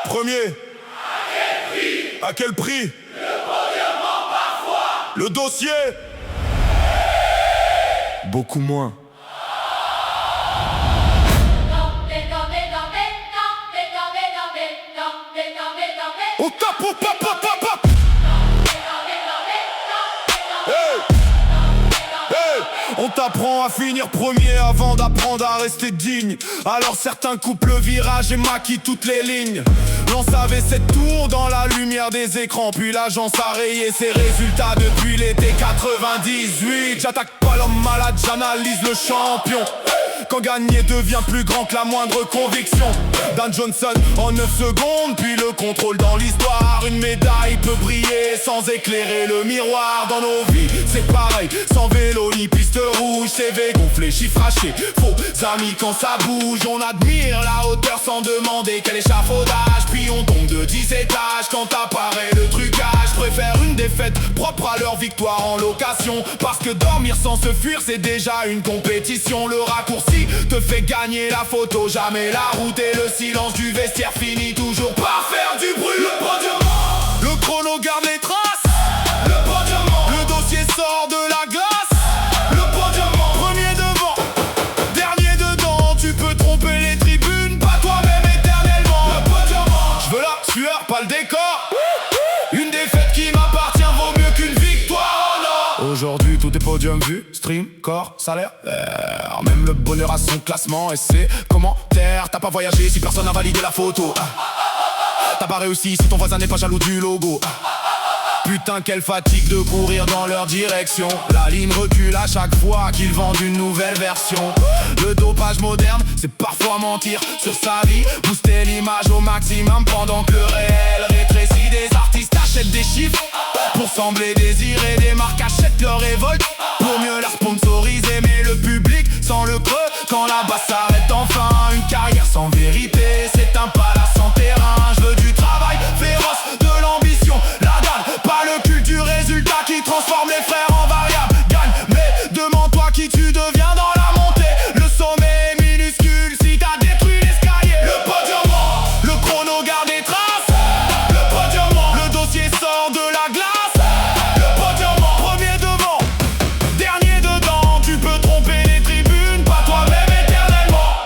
Premier. À quel prix? Le podium en parfois. Le dossier? Beaucoup moins. On tape, on pop, pop, pop, pop. Hey. Hey. On t'apprend à finir premier avant d'apprendre à rester digne. Alors certains coupent le virage et maquillent toutes les lignes. L'on savait cette tour dans la lumière des écrans. Puis l'agence a rayé ses résultats depuis l'été 98. J'attaque pas l'homme malade, j'analyse le champion. Quand gagner devient plus grand que la moindre conviction. Dan Johnson en 9 secondes, puis le contrôle dans l'histoire. Une médaille peut briller sans éclairer le miroir. Dans nos vies c'est pareil, sans vélo ni piste rouge. CV gonflé, chiffre haché, faux amis quand ça bouge. On admire la hauteur sans demander quel échafaudage. Puis on tombe de 10 étages quand apparaît le trucage. Préfère une défaite propre à leur victoire en location. Parce que dormir sans se fuir c'est déjà une compétition. Le raccourci te fait gagner la photo, jamais la route. Et le silence du vestiaire finit toujours par faire du bruit. Le podium, le chrono garde les traces. Le podium, le dossier sort de la glace. Le podium, premier devant, dernier dedans. Tu peux tromper les tribunes, pas toi-même éternellement. Le podium, je veux la sueur, pas le décor. Une défaite qui m'appartient vaut mieux qu'une victoire, oh non. Aujourd'hui tout est podium vu, stream, corps, salaire. Même le bonheur a son classement et ses commentaires. T'as pas voyagé si personne n'a validé la photo. T'as pas réussi si ton voisin n'est pas jaloux du logo. Putain quelle fatigue de courir dans leur direction. La ligne recule à chaque fois qu'ils vendent une nouvelle version. Le dopage moderne c'est parfois mentir sur sa vie. Booster l'image au maximum pendant que le réel rétrécit. Des artistes achètent des chiffres pour sembler désirer. Des marques achètent leur révolte pour mieux la sponsoriser. Mais le public sent le creux quand la basse s'arrête enfin. Une carrière sans vérité c'est un palace sans terrain. Je veux du travail féroce, de l'ambition, la dalle, pas le culte du résultat qui transforme les frères en variables. Gagne, mais demande-toi qui tu deviens dans la montée. Le sommet est minuscule si t'as détruit l'escalier. Le podium, le chrono garde des traces. Le podium, le dossier sort de la glace. Le podium, premier devant, dernier dedans. Tu peux tromper les tribunes, pas toi-même éternellement.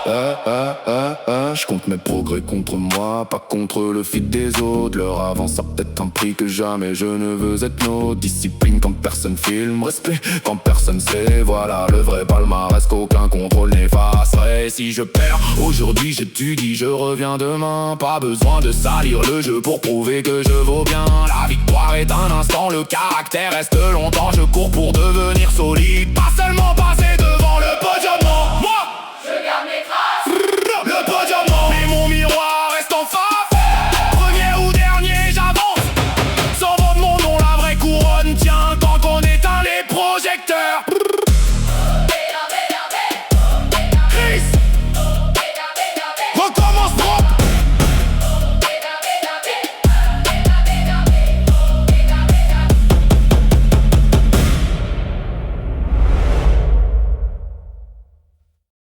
Je compte mes progrès contre moi, pas contre le feed des autres. Leur avance a peut-être un prix que jamais je ne veux être nôtre. Discipline quand personne filme, respect quand personne sait. Voilà le vrai palmarès qu'aucun contrôle n'effacerait. Si je perds aujourd'hui j'étudie, je reviens demain. Pas besoin de salir le jeu pour prouver que je vaux bien. La victoire est un instant, le caractère reste longtemps. Je cours pour devenir solide, pas